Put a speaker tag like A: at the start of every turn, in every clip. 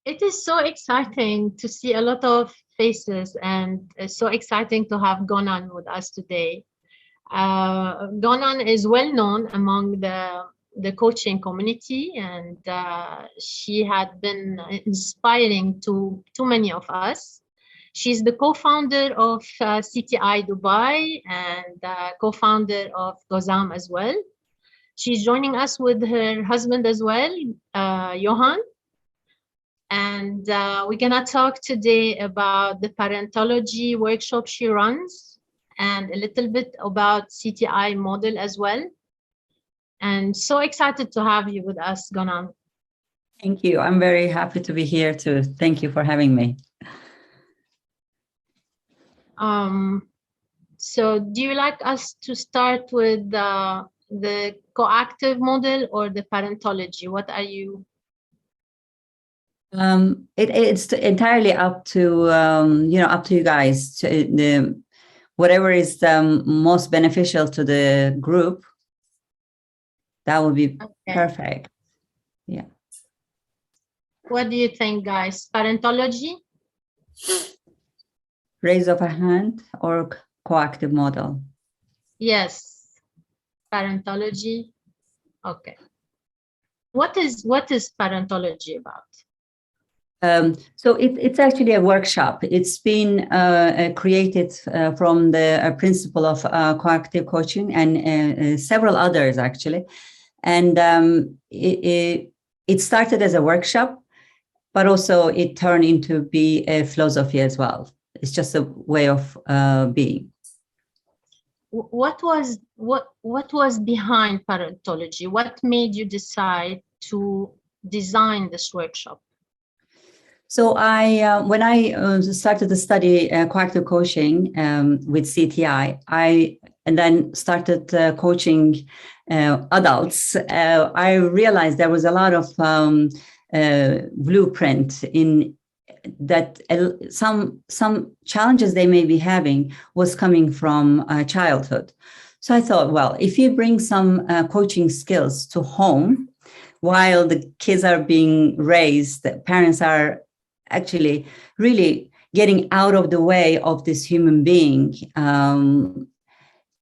A: It is so exciting to see a lot of faces, and it's so exciting to have Gonan with us today. Gonan is well known among the coaching community, and she had been inspiring to too many of us. She's the co-founder of CTI Dubai and co-founder of Gozamm as well. She's joining us with her husband as well, Johan. And we're gonna talk today about the Parentology workshop she runs and a little bit about CTI model as well. And so excited to have you with us, Gonan.
B: Thank you. I'm very happy to be here too. Thank you for having me.
A: So do you like us to start with the coactive model or the Parentology? What are you?
B: It's entirely up to up to you guys. Whatever is most beneficial to the group, that would be perfect. Yeah.
A: What do you think, guys? Parentology?
B: Raise of a hand or coactive model?
A: Yes. Parentology. Okay. What is Parentology about?
B: So it's actually a workshop. It's been created from the principle of coactive coaching and several others actually. And it started as a workshop, but also it turned into be a philosophy as well. It's just a way of being.
A: What was behind Parentology? What made you decide to design this workshop?
B: So when I started to study coactive coaching with CTI, and then started coaching adults, I realized there was a lot of blueprint in that. Some challenges they may be having was coming from childhood. So I thought, well, if you bring some coaching skills to home while the kids are being raised, the parents are actually really getting out of the way of this human being and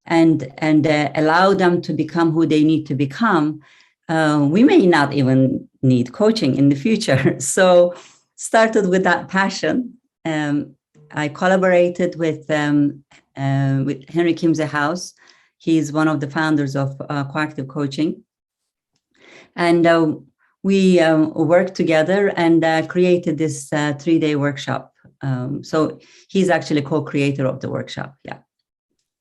B: allow them to become who they need to become, we may not even need coaching in the future. So started with that passion. I collaborated with Henry Kimze House. He's one of the founders of coactive coaching. And we worked together and created this 3-day workshop. So he's actually co-creator of the workshop. Yeah.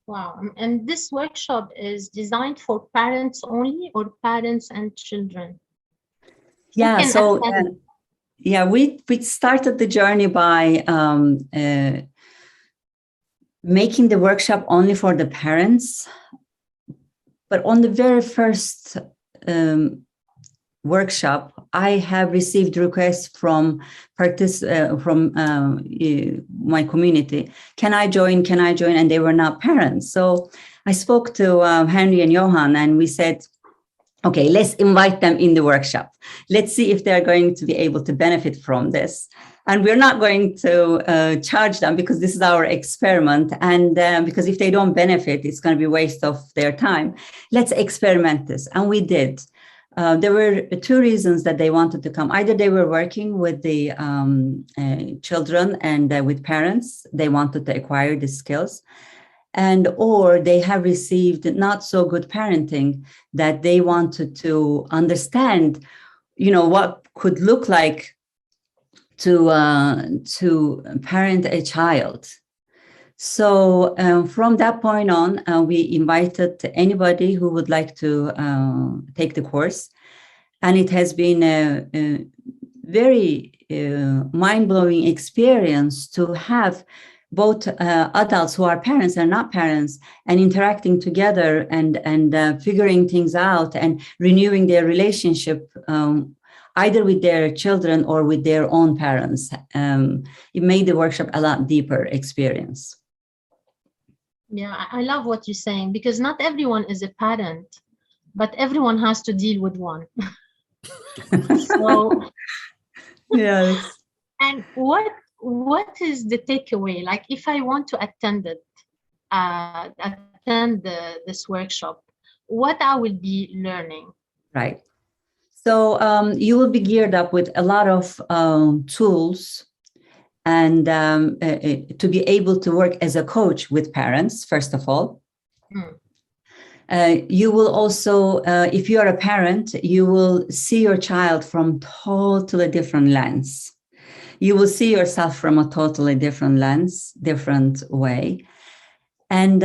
A: Wow. And this workshop is designed for parents only or parents and children?
B: Yeah. So we started the journey by making the workshop only for the parents. But on the very first workshop, I have received requests from my community. Can I join? And they were not parents. So I spoke to Henry and Johan, and we said, okay, let's invite them in the workshop. Let's see if they're going to be able to benefit from this. And we're not going to charge them because this is our experiment. And because if they don't benefit, it's going to be a waste of their time. Let's experiment this. And we did. There were 2 reasons that they wanted to come. Either they were working with the children and with parents. They wanted to acquire the skills. Or they have received not so good parenting that they wanted to understand, what could look like to parent a child. So from that point on, we invited anybody who would like to take the course. And it has been a very mind-blowing experience to have both adults who are parents and not parents and interacting together and figuring things out and renewing their relationship either with their children or with their own parents. It made the workshop a lot deeper experience.
A: Yeah, I love what you're saying, because not everyone is a parent, but everyone has to deal with one. So
B: Yes.
A: And what is the takeaway? Like, if I want to attend this workshop, what I will be learning?
B: Right. So you will be geared up with a lot of tools and to be able to work as a coach with parents, first of all. You will also, if you are a parent, you will see your child from totally different lens. You will see yourself from a totally different lens, different way. And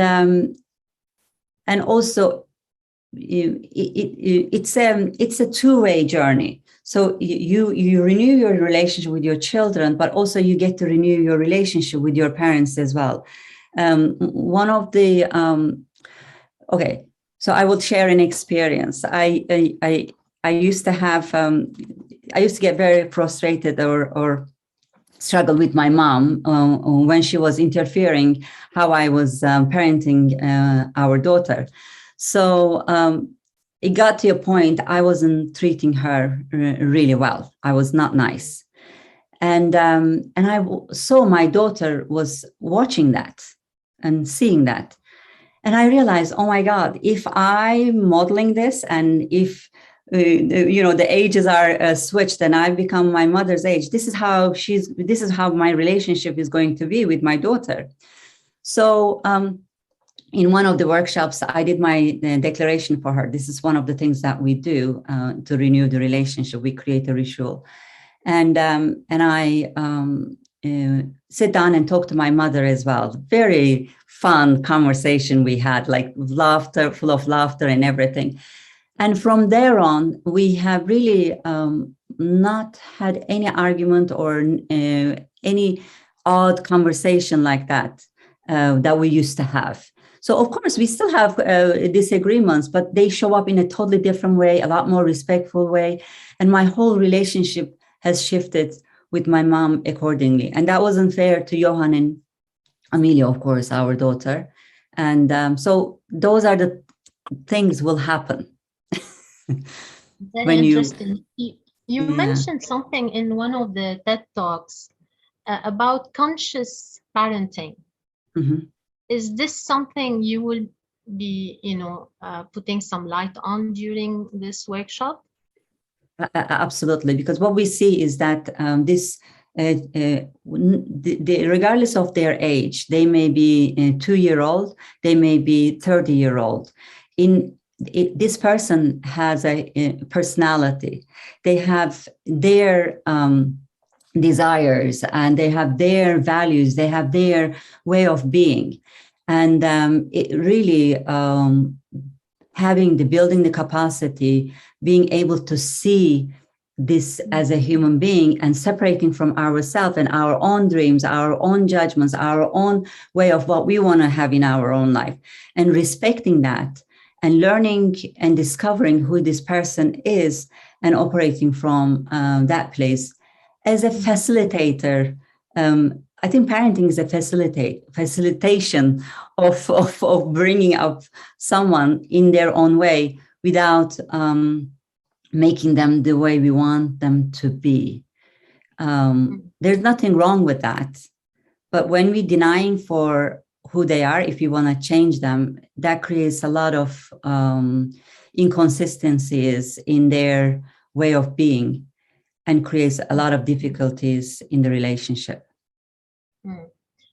B: also, it's a two-way journey. So you renew your relationship with your children, but also you get to renew your relationship with your parents as well. One of the okay, so I will share an experience. I used to have I used to get very frustrated or struggle with my mom when she was interfering how I was parenting our daughter. So it got to a point I wasn't treating her really well. I was not nice. And I saw my daughter was watching that and seeing that. And I realized, oh my God, if I'm modeling this and if the ages are switched and I become my mother's age, this is how my relationship is going to be with my daughter. So in one of the workshops, I did my declaration for her. This is one of the things that we do to renew the relationship. We create a ritual. And I sit down and talk to my mother as well. Very fun conversation we had, like laughter, full of laughter and everything. And from there on, we have really not had any argument or any odd conversation like that that we used to have. So, of course, we still have disagreements, but they show up in a totally different way, a lot more respectful way. And my whole relationship has shifted with my mom accordingly. And that wasn't fair to Johan and Amelia, of course, our daughter. And so those are the things will happen.
A: Very interesting. You mentioned something in one of the TED Talks about conscious parenting. Mm-hmm. Is this something you will be, putting some light on during this workshop?
B: Absolutely, because what we see is that regardless of their age, they may be 2-year-old, they may be 30-year-old. This person has a personality. They have their desires and they have their values. They have their way of being, and it really building the capacity, being able to see this as a human being and separating from ourselves and our own dreams, our own judgments, our own way of what we want to have in our own life, and respecting that and learning and discovering who this person is and operating from that place. As a facilitator, I think parenting is a facilitation of bringing up someone in their own way without making them the way we want them to be. There's nothing wrong with that. But when we're denying for who they are, if you want to change them, that creates a lot of inconsistencies in their way of being and creates a lot of difficulties in the relationship.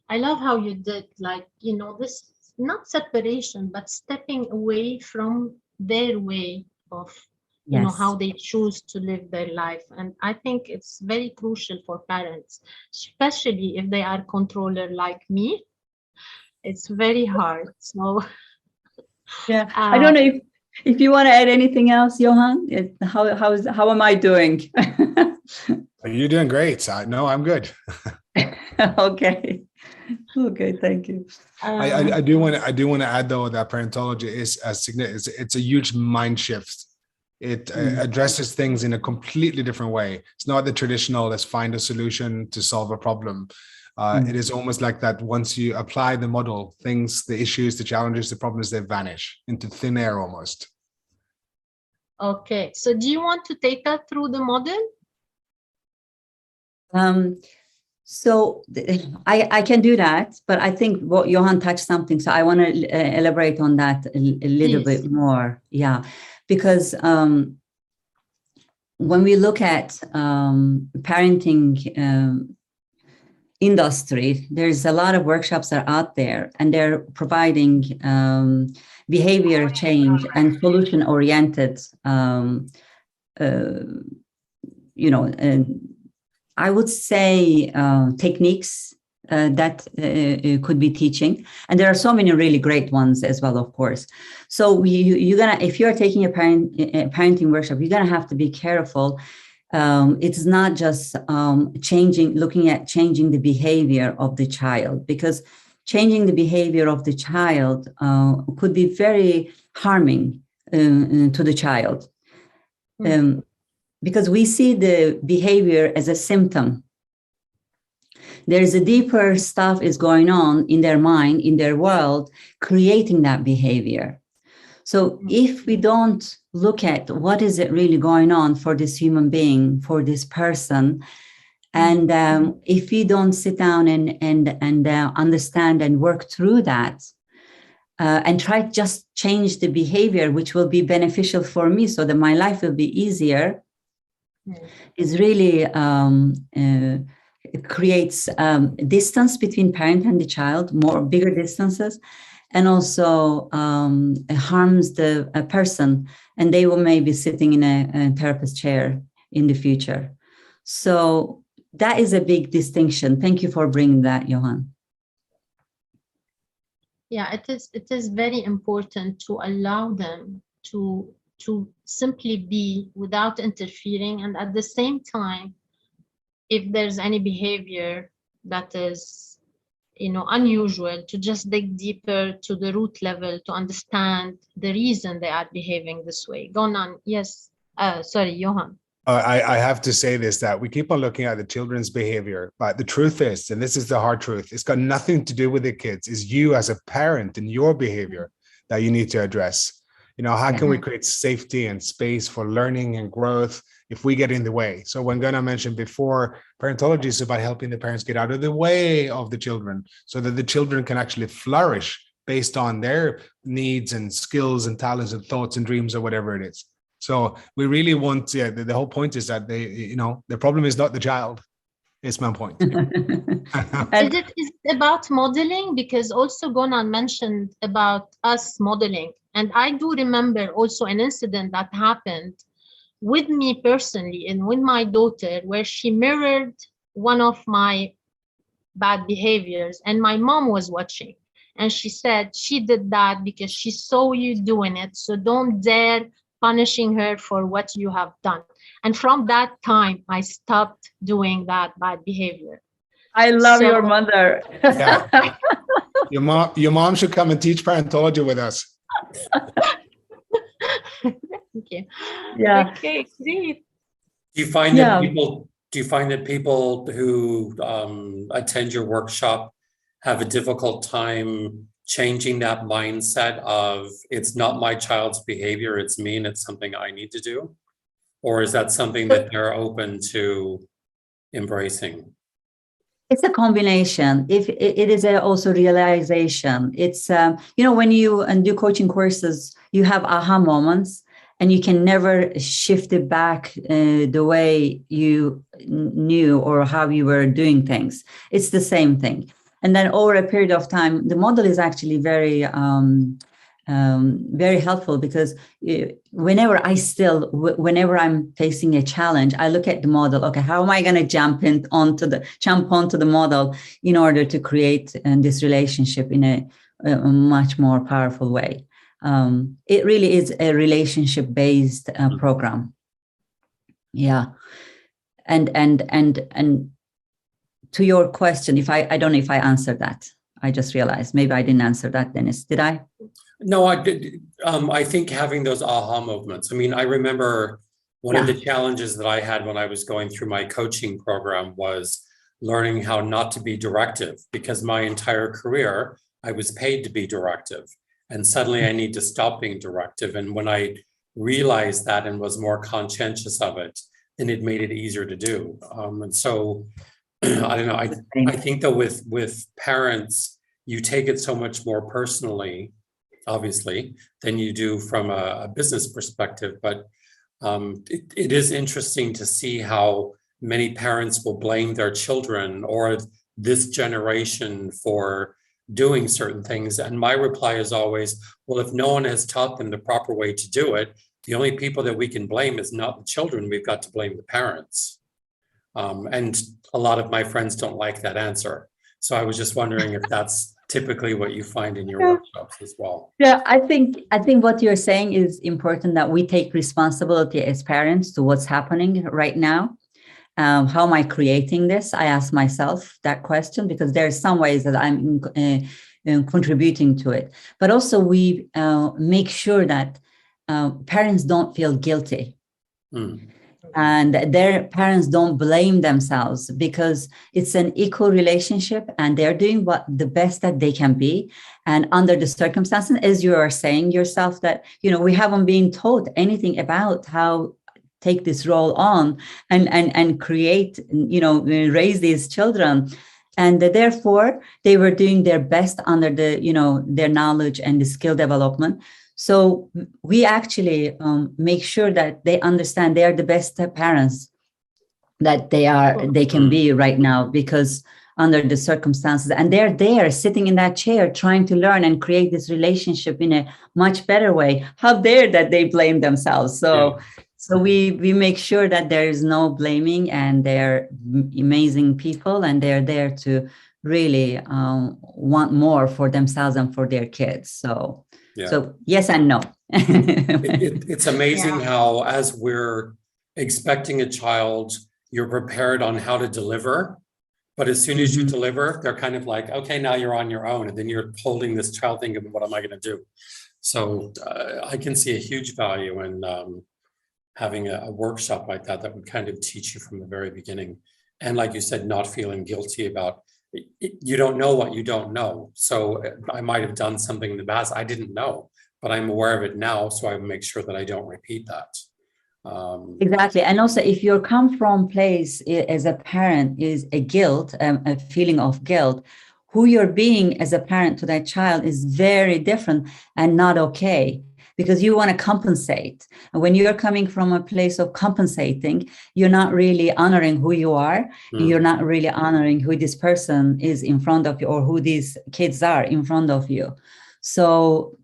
A: I love how you did, this, not separation, but stepping away from their way of, how they choose to live their life. And I think it's very crucial for parents, especially if they are controller like me. It's very hard. So
B: yeah, I don't know if you want to add anything else, Johan. How am I doing?
C: You're doing great. No, I'm good.
B: Okay, thank you.
C: I do want to add though that parentology is it's a huge mind shift. It addresses things in a completely different way. It's not the traditional let's find a solution to solve a problem. It is almost like that. Once you apply the model, the issues, the challenges, the problems, they vanish into thin air almost.
A: Okay, so do you want to take us through the model?
B: I can do that, but I think what Johan touched something, so I want to elaborate on that a little
A: Please.
B: bit more. Yeah, because when we look at parenting industry, there's a lot of workshops that are out there, and they're providing behavior change and solution-oriented, I would say techniques that could be teaching, and there are so many really great ones as well, of course. So if you're taking a parenting workshop, you're gonna have to be careful. It's not just looking at changing the behavior of the child, because changing the behavior of the child could be very harming to the child. Because we see the behavior as a symptom. There is a deeper stuff is going on in their mind, in their world, creating that behavior. So if we don't look at what is it really going on for this human being, for this person, and if we don't sit down and understand and work through that, and try to just change the behavior, which will be beneficial for me so that my life will be easier, is really it creates distance between parent and the child, bigger distances, and also harms the person, and they will maybe sitting in a therapist chair in the future. So that is a big distinction. Thank you for bringing that, Johan.
A: Yeah, it is very important to allow them to simply be without interfering, and at the same time, if there's any behavior that is unusual, to just dig deeper to the root level to understand the reason they are behaving this way. Gonan, yes, sorry, Johan.
C: I have to say this, that we keep on looking at the children's behavior, but the truth is, and this is the hard truth, it's got nothing to do with the kids. It's you as a parent and your behavior that you need to address. How can we create safety and space for learning and growth if we get in the way? So when Gonan mentioned before, parentology is about helping the parents get out of the way of the children so that the children can actually flourish based on their needs and skills and talents and thoughts and dreams or whatever it is. So we really want, the whole point is that the problem is not the child. It's my point.
A: Is it about modeling? Because also Gonan mentioned about us modeling. And I do remember also an incident that happened with me personally and with my daughter, where she mirrored one of my bad behaviors, and my mom was watching. And she said she did that because she saw you doing it. So don't dare punishing her for what you have done. And from that time, I stopped doing that bad behavior.
B: I love your mother.
C: Yeah. Your mom should come and teach parentology with us.
A: Thank you.
B: Yeah.
A: Okay, great.
D: Do you find that people who attend your workshop have a difficult time changing that mindset of it's not my child's behavior, it's me, and it's something I need to do? Or is that something that they're open to embracing?
B: It's a combination. If it is also realization. It's when you do coaching courses, you have aha moments, and you can never shift it back the way you knew or how you were doing things. It's the same thing. And then over a period of time, the model is actually very very helpful, because whenever I'm facing a challenge, I look at the model. Okay, how am I going to jump onto the model in order to create this relationship in a much more powerful way? It really is a relationship-based program. Yeah, and to your question, I don't know if I answered that. I just realized maybe I didn't answer that, Dennis. Did I?
D: No, I did. I think having those aha moments. I mean, I remember one of the challenges that I had when I was going through my coaching program was learning how not to be directive, because my entire career, I was paid to be directive. And suddenly I need to stop being directive. And when I realized that and was more conscientious of it, then it made it easier to do. And so I don't know. I think that with parents, you take it so much more personally, obviously, than you do from a business perspective. But it is interesting to see how many parents will blame their children or this generation for doing certain things. And my reply is always, well, if no one has taught them the proper way to do it, the only people that we can blame is not the children. We've got to blame the parents. And a lot of my friends don't like that answer. So I was just wondering if that's typically what you find in your workshops as well.
B: Yeah, I think what you're saying is important, that we take responsibility as parents to what's happening right now. How am I creating this? I ask myself that question because there are some ways that I'm contributing to it. But also we make sure that parents don't feel guilty. And their parents don't blame themselves, because it's an equal relationship and they're doing the best that they can be. And under the circumstances, as you are saying yourself, that, we haven't been taught anything about how take this role on and create, raise these children. And therefore they were doing their best under their knowledge and the skill development. So we actually make sure that they understand they are the best parents that they can be right now, because under the circumstances, and they're there sitting in that chair trying to learn and create this relationship in a much better way. How dare that they blame themselves? So we make sure that there is no blaming, and they're amazing people, and they're there to really want more for themselves and for their kids. So yes and no.
D: It's amazing how, as we're expecting a child, you're prepared on how to deliver. But as soon as you deliver, they're kind of like, okay, now you're on your own. And then you're holding this child thinking, what am I going to do? So I can see a huge value in having a workshop like that would kind of teach you from the very beginning. And like you said, not feeling guilty about you don't know what you don't know. So I might have done something in the past I didn't know, but I'm aware of it now. So I make sure that I don't repeat that.
B: Exactly. And also, if you come from place as a parent is a guilt, a feeling of guilt, who you're being as a parent to that child is very different and not okay, because you want to compensate. And when you're coming from a place of compensating, you're not really honoring who you are. You're not really honoring who this person is in front of you, or who these kids are in front of you. So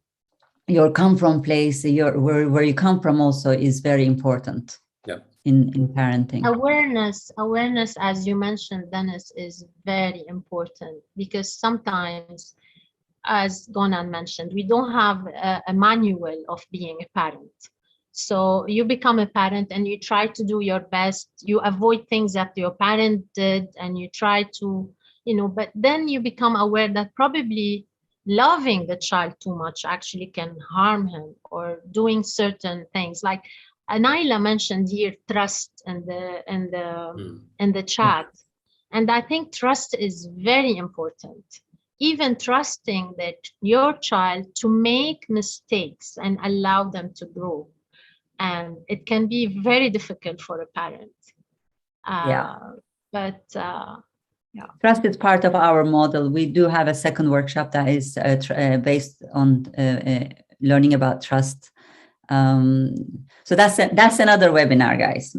B: your come from place, where you come from also is very important in parenting.
A: Awareness, as you mentioned, Dennis, is very important, because sometimes, as Gonan mentioned, we don't have a manual of being a parent. So you become a parent and you try to do your best. You avoid things that your parent did, and you try to, but then you become aware that probably loving the child too much actually can harm him, or doing certain things like Naila mentioned here, trust in the chat. And I think trust is very important. Even trusting that your child to make mistakes and allow them to grow. And it can be very difficult for a parent.
B: Trust is part of our model. We do have a second workshop that is based on learning about trust. So that's another webinar, guys.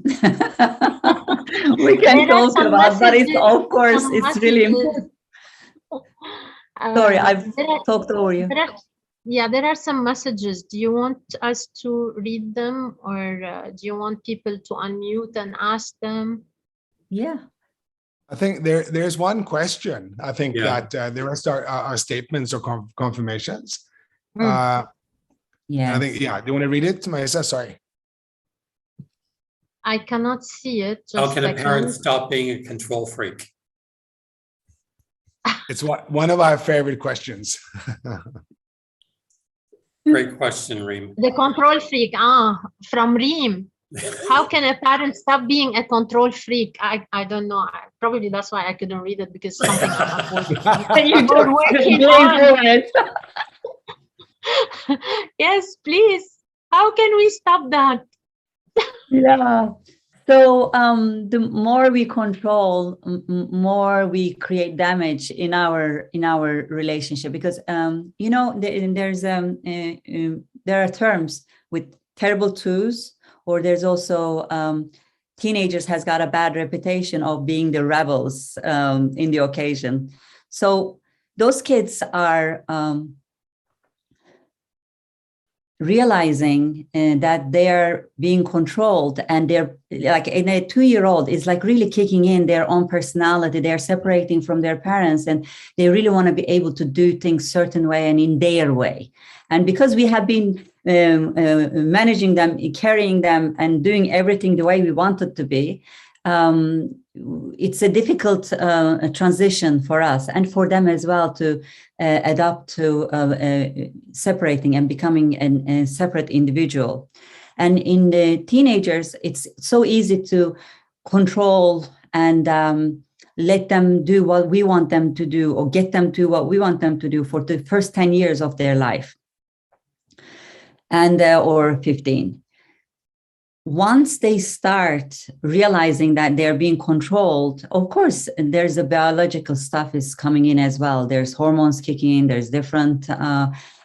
B: We can talk about, but it's, of course, it's really important. Sorry, I've talked over you.
A: There are some messages. Do you want us to read them, or do you want people to unmute and ask them?
B: Yeah.
C: I think there's one question. I think that the rest are statements or confirmations. I think, do you want to read it, Maisa? Sorry.
A: I cannot see it.
D: How can a parent stop being a control freak?
C: It's one of our favorite questions.
D: Great question, Reem.
A: The control freak, from Reem. How can a parent stop being a control freak? I don't know. Probably that's why I couldn't read it, because something I'm working on. Yes, please. How can we stop that?
B: So the more we control, more we create damage in our relationship, because you know, there are terms with terrible twos, or there's also teenagers has got a bad reputation of being the rebels in the occasion. So those kids are realizing that they're being controlled, and they're like, in a 2-year-old is like really kicking in their own personality. They're separating from their parents, and they really want to be able to do things certain way and in their way. And because we have been managing them, carrying them, and doing everything the way we want it to be, it's a difficult transition for us and for them as well to adapt to separating and becoming a separate individual. And in the teenagers, it's so easy to control and let them do what we want them to do, or get them to what we want them to do for the first 10 years of their life, and or 15. Once they start realizing that they're being controlled, of course, there's a biological stuff is coming in as well. There's hormones kicking in. There's different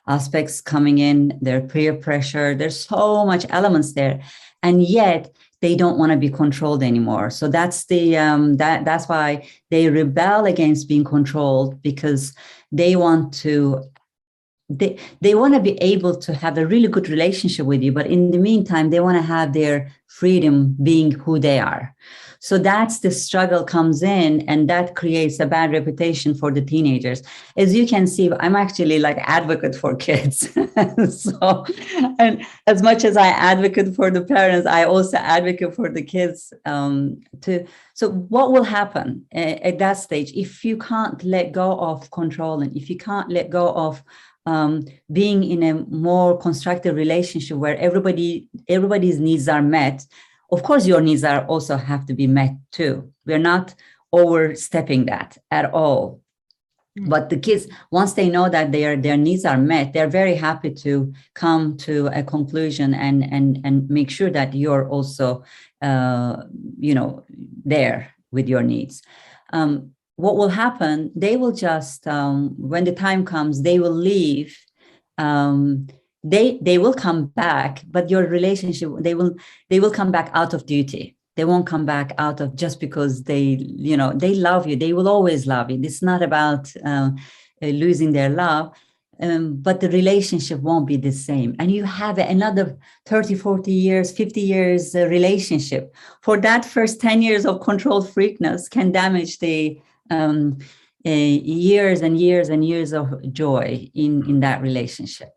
B: aspects coming in. There's peer pressure. There's so much elements there, and yet they don't want to be controlled anymore. So that's the that's why they rebel against being controlled, because they want to. They want to be able to have a really good relationship with you, but in the meantime, they want to have their freedom being who they are. So that's the struggle comes in, and that creates a bad reputation for the teenagers. As you can see, I'm actually like advocate for kids. So, and as much as I advocate for the parents, I also advocate for the kids so what will happen at that stage if you can't let go of controlling, if you can't let go of being in a more constructive relationship where everybody's needs are met? Of course, your needs are also have to be met too. We're not overstepping that at all. But the kids, once they know that their needs are met, they're very happy to come to a conclusion and make sure that you're also, there with your needs. What will happen, they will just, when the time comes, they will leave. They will come back, but your relationship, they will come back out of duty. They won't come back out of just because they love you. They will always love you. It's not about losing their love, but the relationship won't be the same. And you have another 30, 40 years, 50 years relationship. For that first 10 years of control freakness can damage the years and years and years of joy in that relationship.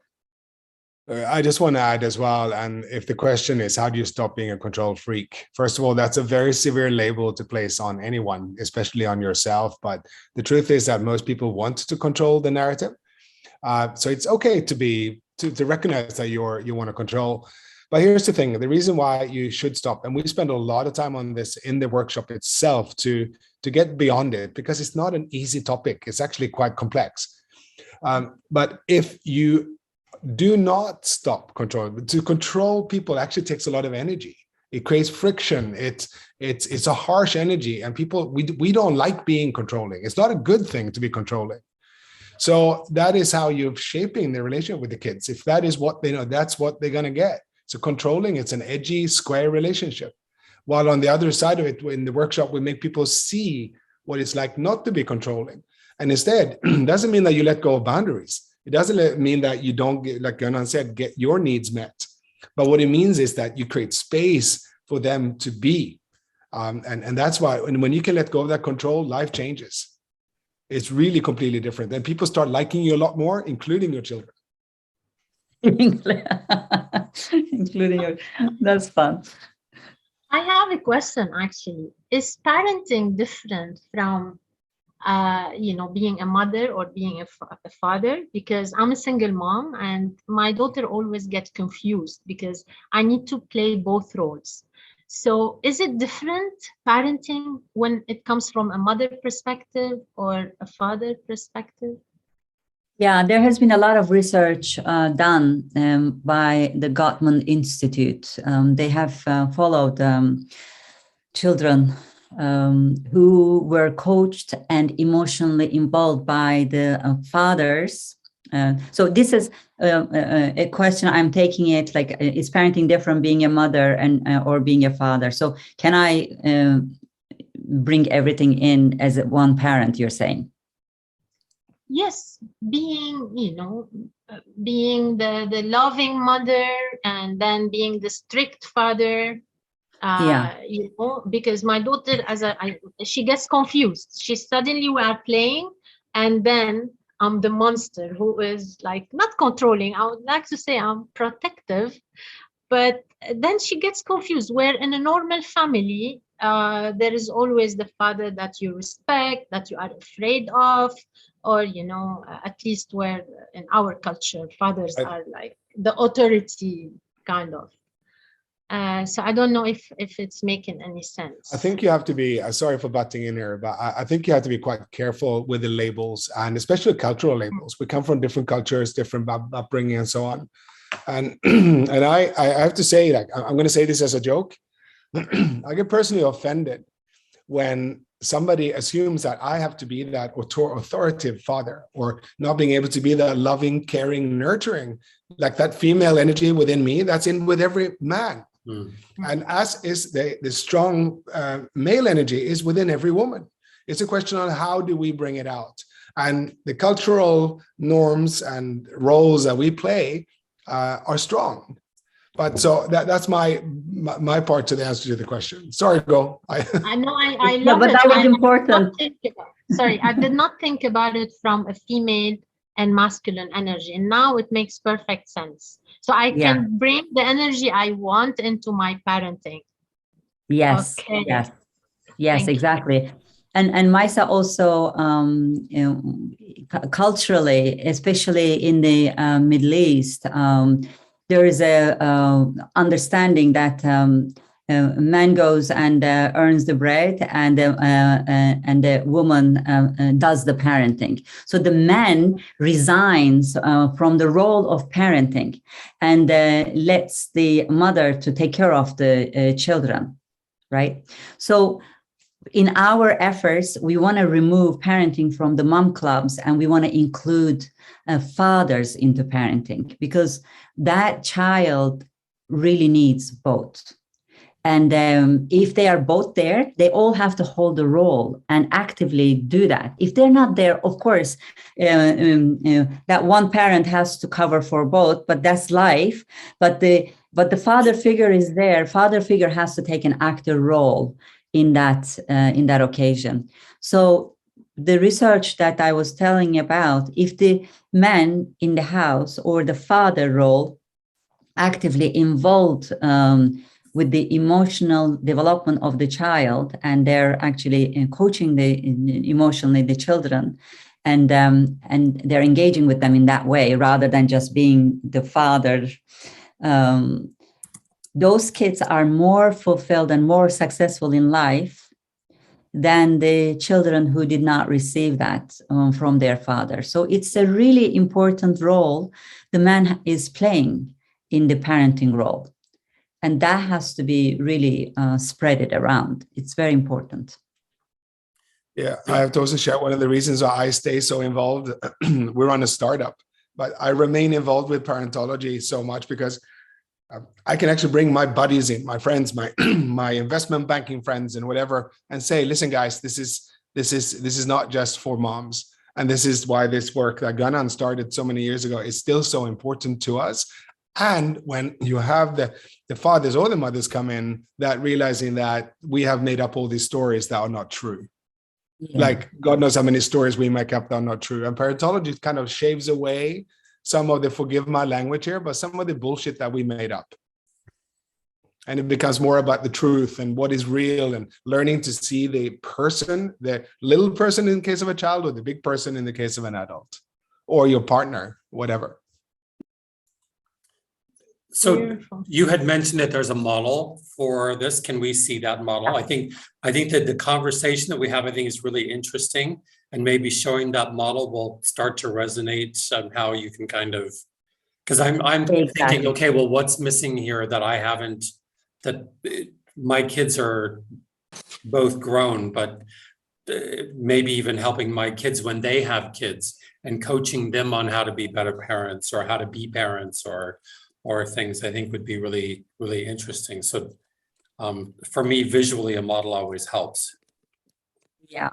C: I just want to add as well, and if the question is, how do you stop being a control freak? First of all, that's a very severe label to place on anyone, especially on yourself. But the truth is that most people want to control the narrative. So it's okay to recognize that you want to control. But here's the thing, the reason why you should stop, and we spend a lot of time on this in the workshop itself to get beyond it, because it's not an easy topic. It's actually quite complex. But if you do not stop controlling, to control people actually takes a lot of energy. It creates friction. It's a harsh energy, and people, we don't like being controlling. It's not a good thing to be controlling. So that is how you're shaping the relationship with the kids. If that is what they know, that's what they're going to get. So controlling, it's an edgy, square relationship. While on the other side of it, in the workshop, we make people see what it's like not to be controlling. And instead, doesn't mean that you let go of boundaries. It doesn't mean that you don't get, like Gonan said, get your needs met. But what it means is that you create space for them to be. And that's why when you can let go of that control, life changes. It's really completely different. And people start liking you a lot more, including your children.
B: Including your, that's fun.
A: I have a question, actually. Is parenting different from being a mother or being a father? Because I'm a single mom, and my daughter always gets confused because I need to play both roles. So is it different parenting when it comes from a mother perspective or a father perspective?
B: Yeah, there has been a lot of research done by the Gottman Institute. They have followed children who were coached and emotionally involved by the fathers. So this is a question. I'm taking it like, is parenting different being a mother and or being a father? So can I bring everything in as one parent, you're saying?
A: Yes, being, being the loving mother and then being the strict father. Because my daughter, she gets confused. We are playing, and then I'm the monster who is like not controlling. I would like to say I'm protective, but then she gets confused. Where in a normal family, there is always the father that you respect, that you are afraid of, or at least where in our culture, fathers are like the authority kind of. So I don't know if it's making any sense.
C: I think you have to be, sorry for butting in here, but I think you have to be quite careful with the labels, and especially cultural labels. We come from different cultures, different upbringing and so on. And and I have to say, like, I'm going to say this as a joke. I get personally offended when somebody assumes that I have to be that authoritative father, or not being able to be that loving, caring, nurturing, like that female energy within me that's in with every man. And as is the strong male energy is within every woman. It's a question on how do we bring it out, and the cultural norms and roles that we play are strong. But so that's my part to the answer to the question. Sorry, go. I
A: know I love
B: but
A: it.
B: That was important.
A: Sorry, I did not think about it from a female and masculine energy, and now it makes perfect sense. So I can bring the energy I want into my parenting.
B: Yes.
A: Okay.
B: Yes,
A: Thank
B: exactly. You. And Maisa also, culturally, especially in the Middle East, there is a understanding that man goes and earns the bread, and the woman does the parenting. So the man resigns from the role of parenting and lets the mother to take care of the children, right? So in our efforts, we want to remove parenting from the mom clubs, and we want to include fathers into parenting, because that child really needs both. And if they are both there, they all have to hold a role and actively do that. If they're not there, of course, that one parent has to cover for both, but that's life. But the father figure is there. Father figure has to take an active role in that occasion. So the research that I was telling about, if the man in the house or the father role actively involved with the emotional development of the child, and they're actually coaching emotionally the children, and they're engaging with them in that way rather than just being the father, those kids are more fulfilled and more successful in life than the children who did not receive that from their father. So it's a really important role the man is playing in the parenting role. And that has to be really spread it around. It's very important.
C: Yeah, I have to also share one of the reasons why I stay so involved. We're on a startup, but I remain involved with Parentology so much because I can actually bring my buddies in, my friends, my my investment banking friends and whatever, and say, listen, guys, this is not just for moms. And this is why this work that Gonan started so many years ago is still so important to us. And when you have the fathers or the mothers come in, that realizing that we have made up all these stories that are not true. Yeah. Like God knows how many stories we make up that are not true. And Parentology kind of shaves away some of the, forgive my language here, but some of the bullshit that we made up. And it becomes more about the truth and what is real, and learning to see the person, the little person in the case of a child, or the big person in the case of an adult, or your partner, whatever.
D: So
A: Beautiful.
D: You had mentioned that there's a model for this. Can we see that model? I think that the conversation that we have, I think, is really interesting, and maybe showing that model will start to resonate on how you can kind of, because I'm thinking, okay, well, what's missing here that I haven't, that my kids are both grown, but maybe even helping my kids when they have kids and coaching them on how to be better parents or how to be parents or things I think would be really, really interesting. So for me, visually, a model always helps.
B: Yeah.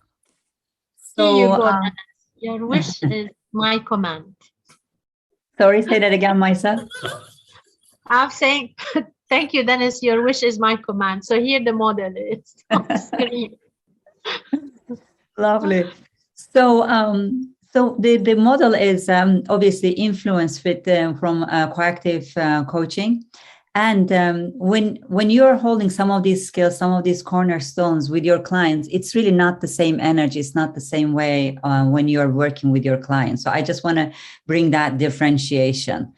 A: Here you
B: So,
A: go, Dennis. Your wish is my command.
B: sorry, say that again, Maisa.
A: I'm saying, thank you, Dennis. Your wish is my command. So here the model is on screen.
B: Lovely. So, so the model is obviously influenced with from coactive coaching, and when you're holding some of these skills, some of these cornerstones with your clients, it's really not the same energy. It's not the same way when you're working with your clients. So I just want to bring that differentiation.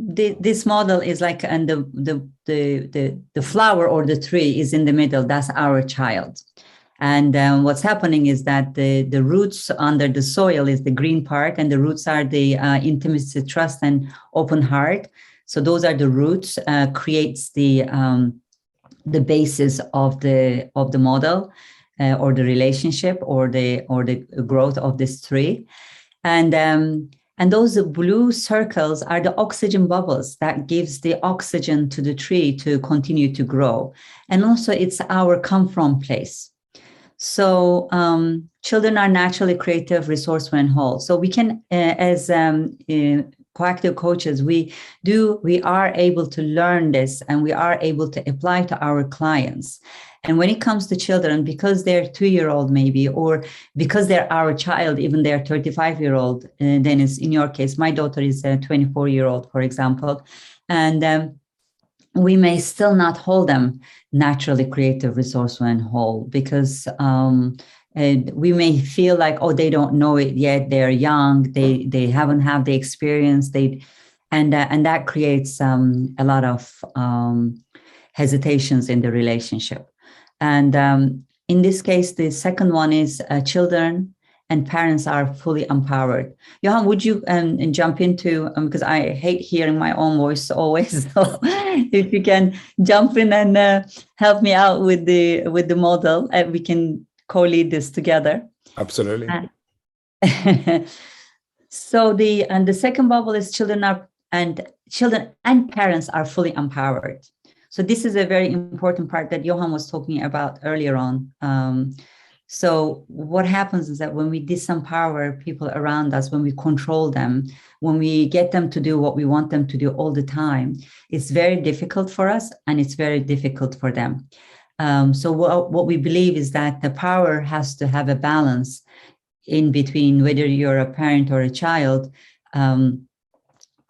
B: This model is like, and the flower or the tree is in the middle. That's our child. And what's happening is that the roots under the soil is the green part, and the roots are the intimacy, trust, and open heart. So those are the roots, creates the basis of the model or the relationship or the growth of this tree. And those blue circles are the oxygen bubbles that gives the oxygen to the tree to continue to grow. And also it's our come from place. So children are naturally creative, resourceful, and whole. So we can, as coactive coaches, we are able to learn this, and we are able to apply to our clients. And when it comes to children, because they're 2-year-old maybe, or because they're our child, even they're 35-year-old, then it's in your case, my daughter is a 24-year-old, for example, and we may still not hold them naturally creative, resourceful, and whole, because we may feel like, oh, they don't know it yet. They're young. They haven't had the experience. And that creates a lot of hesitations in the relationship. And in this case, the second one is children and parents are fully empowered. Johan, would you jump into, because I hate hearing my own voice always, so if you can jump in and help me out with the model, we can co-lead this together.
C: Absolutely.
B: So the second bubble is children and parents are fully empowered. So this is a very important part that Johan was talking about earlier on. So what happens is that when we disempower people around us, when we control them, when we get them to do what we want them to do all the time, it's very difficult for us and it's very difficult for them. So what we believe is that the power has to have a balance in between, whether you're a parent or a child.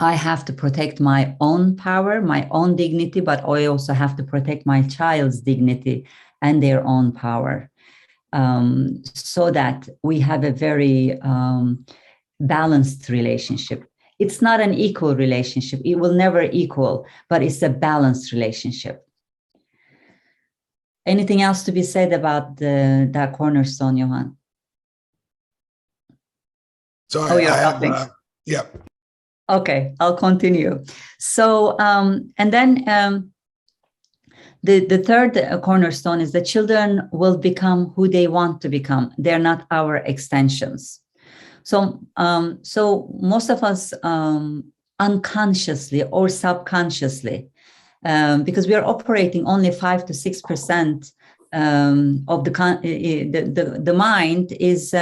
B: I have to protect my own power, my own dignity, but I also have to protect my child's dignity and their own power. So that we have a very balanced relationship. It's not an equal relationship. It will never equal, but it's a balanced relationship. Anything else to be said about that cornerstone, Johan?
C: So
B: you're laughing.
C: Yeah.
B: Okay, I'll continue. So, and then the third cornerstone is that children will become who they want to become. They're not our extensions. So most of us unconsciously or subconsciously, because we are operating only 5 to 6% of the mind is,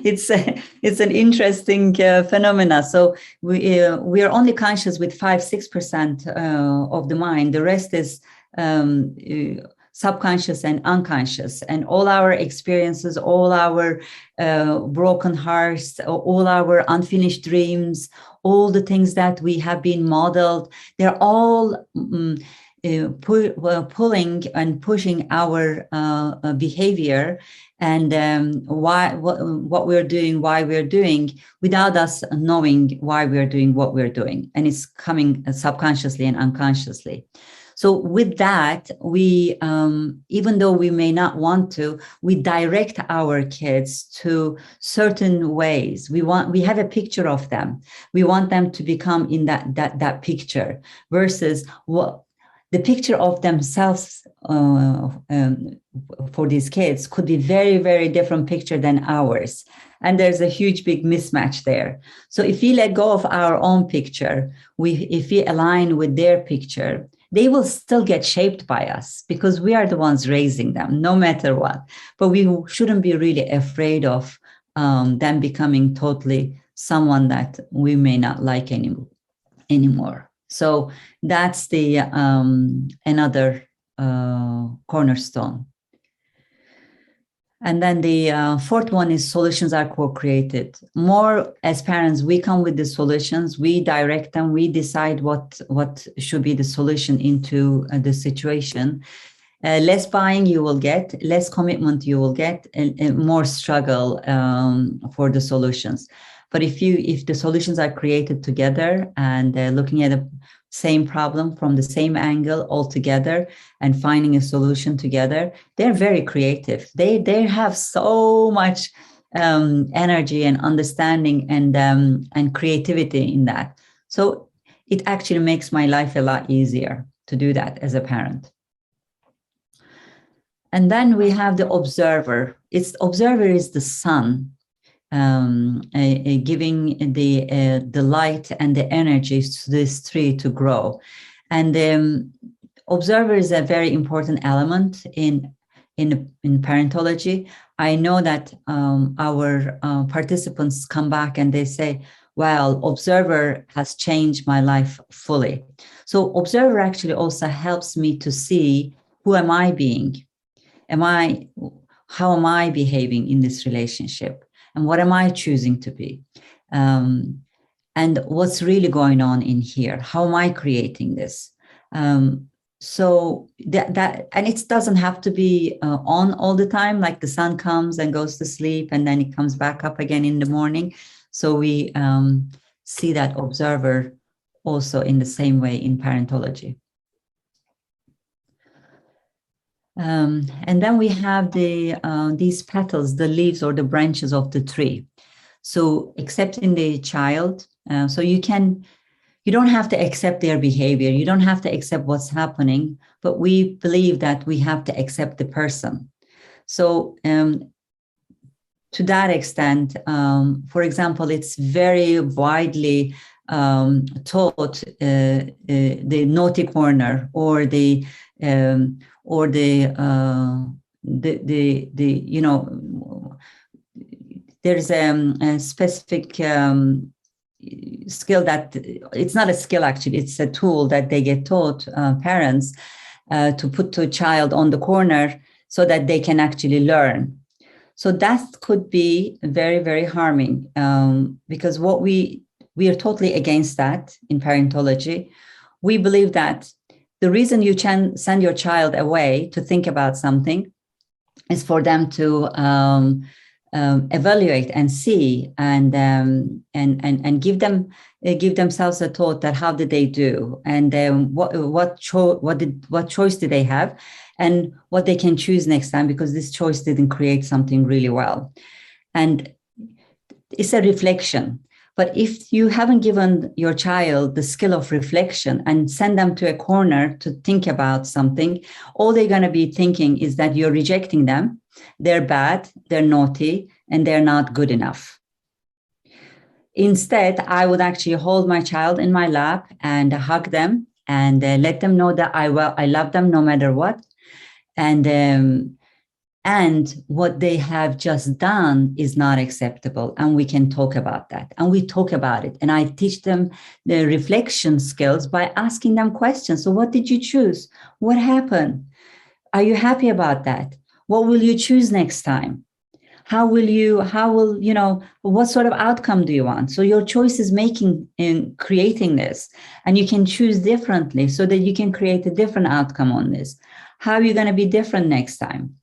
B: it's an interesting phenomena. So we are only conscious with 5-6% of the mind. The rest is subconscious and unconscious, and all our experiences, all our broken hearts, all our unfinished dreams, all the things that we have been modeled, they're all pulling and pushing our behavior and what we're doing, why we're doing, without us knowing why we're doing what we're doing. And it's coming subconsciously and unconsciously. So with that, we, even though we may not want to, we direct our kids to certain ways. We have a picture of them. We want them to become in that picture versus what the picture of themselves for these kids could be very, very different picture than ours. And there's a huge, big mismatch there. So if we let go of our own picture, if we align with their picture, they will still get shaped by us because we are the ones raising them, no matter what. But we shouldn't be really afraid of them becoming totally someone that we may not like anymore. So that's the another cornerstone. And then the fourth one is solutions are co-created. More as parents, we come with the solutions, we direct them, we decide what should be the solution into the situation. Less buying you will get, less commitment you will get, and more struggle for the solutions. But if the solutions are created together and looking at the same problem from the same angle all together and finding a solution together, they're very creative. They have so much energy and understanding and creativity in that. So it actually makes my life a lot easier to do that as a parent. And then we have the observer. Observer is the sun. Giving the light and the energy to this tree to grow. And observer is a very important element in parentology. I know that our participants come back and they say, well, observer has changed my life fully. So observer actually also helps me to see who am I being? How am I behaving in this relationship? And what am I choosing to be? And what's really going on in here? How am I creating this? So that and it doesn't have to be on all the time, like the sun comes and goes to sleep and then it comes back up again in the morning. So we see that observer also in the same way in parentology. And then we have these petals, the leaves or the branches of the tree. So accepting the child, so you don't have to accept their behavior. You don't have to accept what's happening, but we believe that we have to accept the person. So to that extent, for example, it's very widely taught the naughty corner or the you know, there's a specific skill that it's not a skill actually, it's a tool that they get taught parents to put to a child on the corner so that they can actually learn. So that could be very, very harming because what we are totally against that in parentology. We believe that the reason you send your child away to think about something is for them to evaluate and see and give themselves a thought that how did they do and what choice did they have and what they can choose next time because this choice didn't create something really well. And it's a reflection. But if you haven't given your child the skill of reflection and send them to a corner to think about something, all they're going to be thinking is that you're rejecting them. They're bad, they're naughty, and they're not good enough. Instead, I would actually hold my child in my lap and hug them and let them know that I love them no matter what. And what they have just done is not acceptable. And we can talk about that. And we talk about it. And I teach them the reflection skills by asking them questions. So what did you choose? What happened? Are you happy about that? What will you choose next time? What sort of outcome do you want? So your choice is making in creating this. And you can choose differently so that you can create a different outcome on this. How are you going to be different next time?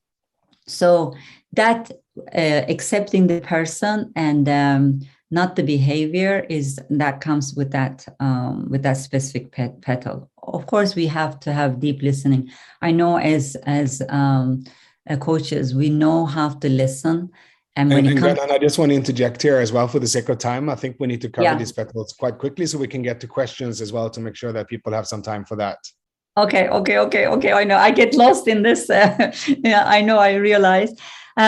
B: So that accepting the person and not the behavior that comes with that specific petal. Of course, we have to have deep listening. I know as coaches, we know how to listen. And
C: Gonan, I just want to interject here as well for the sake of time. I think we need to cover these petals quite quickly so we can get to questions as well to make sure that people have some time for that.
B: Okay. I know I get lost in this. Yeah, I know. I realize.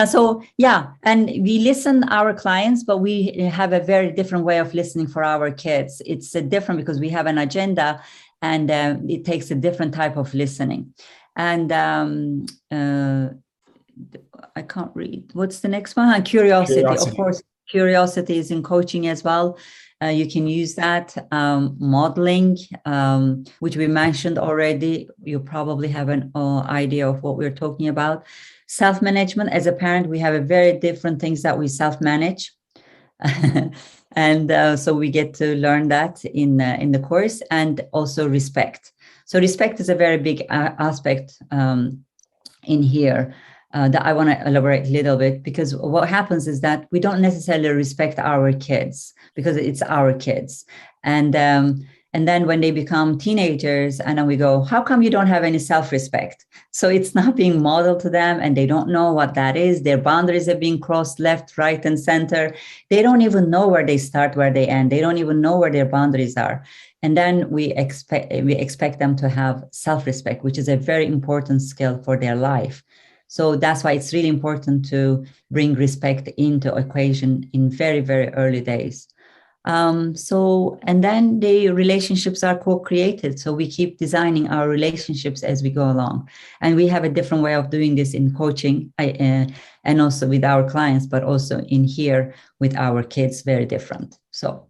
B: So yeah, and we listen our clients, but we have a very different way of listening for our kids. It's different because we have an agenda, and it takes a different type of listening. And I can't read. What's the next one? Curiosity. Of course, curiosity is in coaching as well. You can use that. Modeling, which we mentioned already. You probably have an idea of what we're talking about. Self-management. As a parent, we have a very different things that we self-manage. And so we get to learn that in the course, and also respect. So respect is a very big aspect in here. That I want to elaborate a little bit, because what happens is that we don't necessarily respect our kids because it's our kids. And then when they become teenagers, and then we go, how come you don't have any self-respect? So it's not being modeled to them, and they don't know what that is. Their boundaries are being crossed left, right, and center. They don't even know where they start, where they end. They don't even know where their boundaries are. And then we expect them to have self-respect, which is a very important skill for their life. So that's why it's really important to bring respect into equation in very, very early days. And then the relationships are co-created. So we keep designing our relationships as we go along. And we have a different way of doing this in coaching and also with our clients, but also in here with our kids, very different. So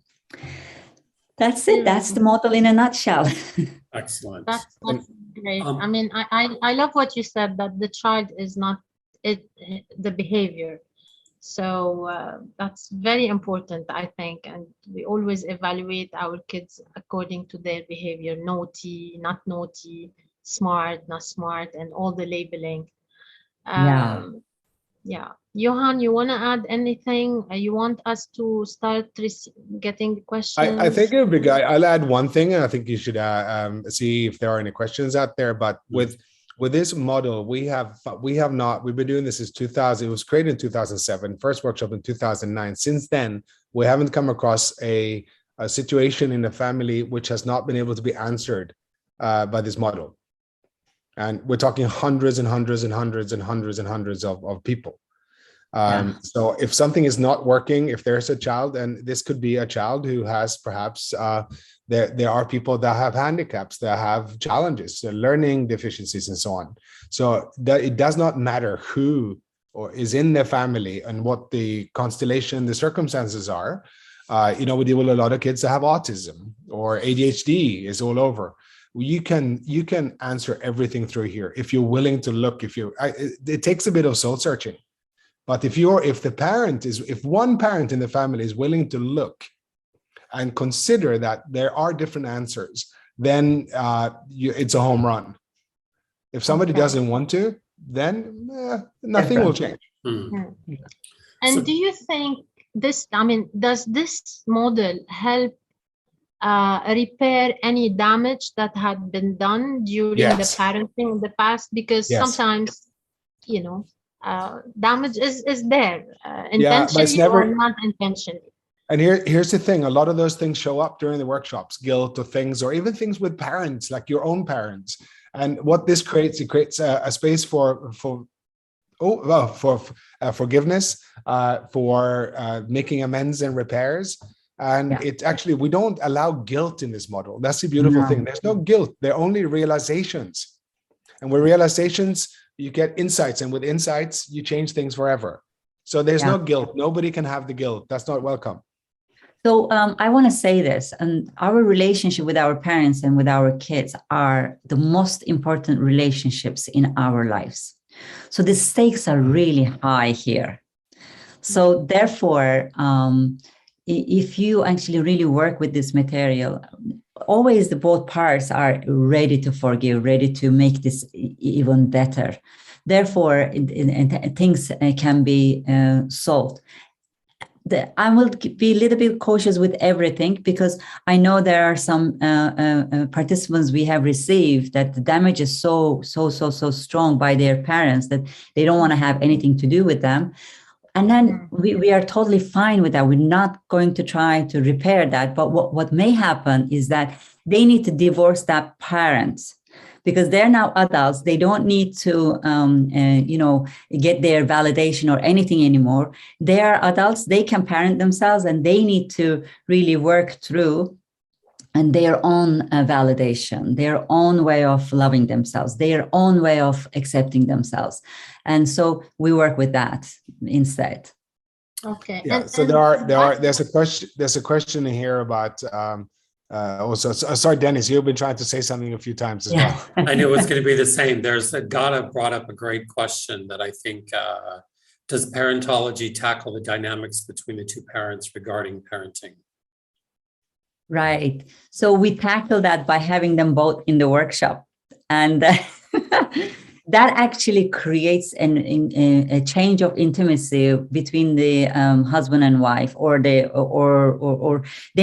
B: that's it. That's the model in a nutshell.
D: Excellent.
A: That's great. I mean, I love what you said, that the child is not the behavior. So that's very important, I think. And we always evaluate our kids according to their behavior: naughty, not naughty, smart, not smart, and all the labeling. Yeah. Johan, you want to add anything? You want us to start getting questions?
C: I think it would be good. I'll add one thing, and I think you should see if there are any questions out there. But with this model, we've been doing this since 2000. It was created in 2007, first workshop in 2009. Since then, we haven't come across a situation in the family which has not been able to be answered by this model. And we're talking hundreds and hundreds and hundreds and hundreds and hundreds of people. So if something is not working, if there's a child, and this could be a child who has perhaps, there are people that have handicaps, that have challenges, learning deficiencies and so on. So that it does not matter who or is in their family and what the constellation, the circumstances are. We deal with a lot of kids that have autism, or ADHD is all over. You can answer everything through here if you're willing to look. It takes a bit of soul searching. But if one parent in the family is willing to look and consider that there are different answers, then it's a home run. If somebody doesn't want to, then nothing will change.
A: And do you think does this model help repair any damage that had been done during the parenting in the past? Because sometimes, damage is there, intentionally or not intentionally.
C: And here's the thing: a lot of those things show up during the workshops, guilt or things, or even things with parents, like your own parents. And what this creates, it creates a space for forgiveness, for making amends and repairs. And it actually, we don't allow guilt in this model. That's the beautiful thing. There's no guilt. They're only realizations. And with realizations, you get insights, and with insights, you change things forever. So there's no guilt. Nobody can have the guilt. That's not welcome.
B: So I want to say this, and our relationship with our parents and with our kids are the most important relationships in our lives. So the stakes are really high here. So therefore, if you actually really work with this material, always both parts are ready to forgive, ready to make this even better. Therefore, things can be solved. I will be a little bit cautious with everything, because I know there are some participants we have received that the damage is so strong by their parents that they don't want to have anything to do with them. And then we are totally fine with that. We're not going to try to repair that. But what may happen is that they need to divorce that parent. because they're now adults. They don't need to, get their validation or anything anymore. They are adults. They can parent themselves, and they need to really work through and their own validation, their own way of loving themselves, their own way of accepting themselves. And so we work with that instead.
A: Okay.
C: Yeah. So there's a question here about also. Sorry, Dennis, you've been trying to say something a few times as well.
D: I knew it was going to be the same. Ghana brought up a great question that I think, does parentology tackle the dynamics between the two parents regarding parenting?
B: Right. So we tackle that by having them both in the workshop. And that actually creates a change of intimacy between the husband and wife, or they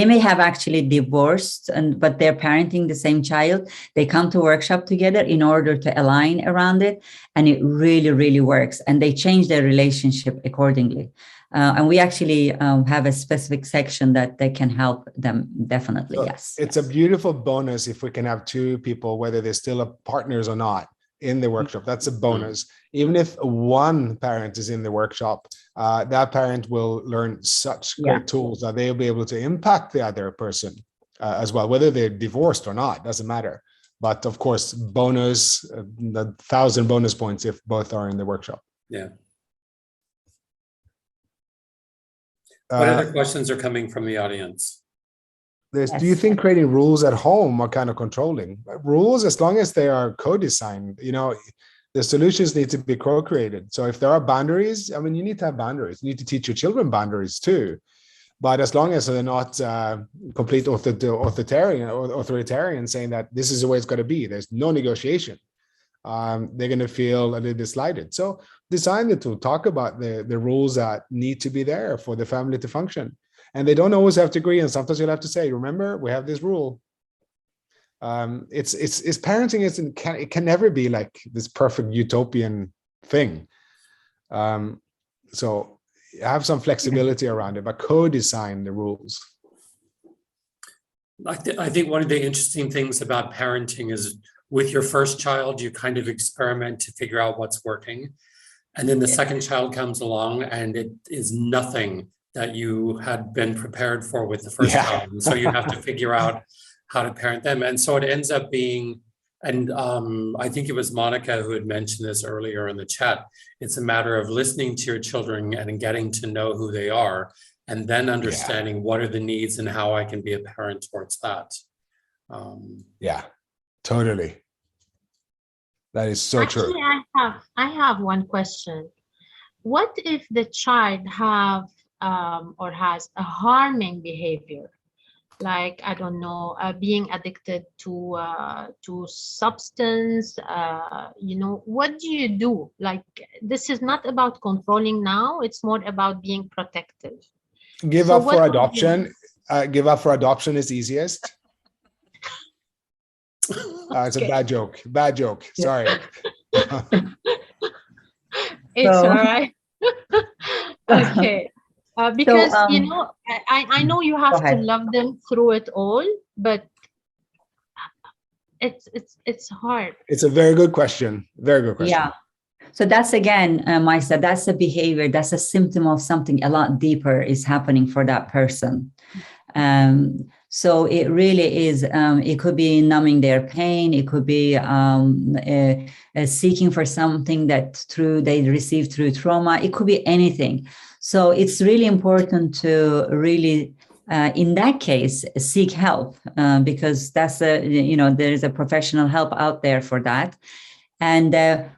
B: may have actually divorced, but they're parenting the same child. They come to workshop together in order to align around it, and it really, really works. And they change their relationship accordingly. And we actually have a specific section that they can help them, definitely, so yes.
C: It's a beautiful bonus if we can have two people, whether they're still partners or not, in the workshop. That's a bonus. Even if one parent is in the workshop, that parent will learn such great tools that they'll be able to impact the other person as well, whether they're divorced or not, doesn't matter. But of course, bonus, 1,000 bonus points if both are in the workshop.
D: Yeah. What other questions are coming from the audience?
C: Do you think creating rules at home are kind of controlling? Rules, as long as they are co-designed, the solutions need to be co-created. So if there are boundaries, I mean, you need to have boundaries. You need to teach your children boundaries too. But as long as they're not complete authoritarian saying that this is the way it's got to be, there's no negotiation. They're going to feel a little bit slighted. So design the tool, talk about the rules that need to be there for the family to function. And they don't always have to agree. And sometimes you'll have to say, remember, we have this rule. It's parenting it can never be like this perfect utopian thing. So have some flexibility around it, but co-design the rules.
D: I think one of the interesting things about parenting is with your first child, you kind of experiment to figure out what's working. And then the second child comes along and it is nothing that you had been prepared for with the first child. And so you have to figure out how to parent them. And so it ends up being, and I think it was Monica who had mentioned this earlier in the chat, it's a matter of listening to your children and getting to know who they are, and then understanding what are the needs and how I can be a parent towards that.
C: Yeah, totally. That is so true.
A: I have one question. What if the child has a harming behavior, like, I don't know, being addicted to substance? What do you do? Like, this is not about controlling now; it's more about being protective.
C: Give up for adoption. Give up for adoption is easiest. It's a bad joke. Bad joke. Sorry.
A: It's all right. Okay. Because I know you have to love them through it all, but it's hard.
C: It's a very good question. Very good question.
B: Yeah. So that's again, Maisa, that's a behavior, that's a symptom of something a lot deeper is happening for that person. So it really is, it could be numbing their pain. It could be seeking for something that they received through trauma. It could be anything. So it's really important to really, in that case, seek help because that's there is a professional help out there for that. And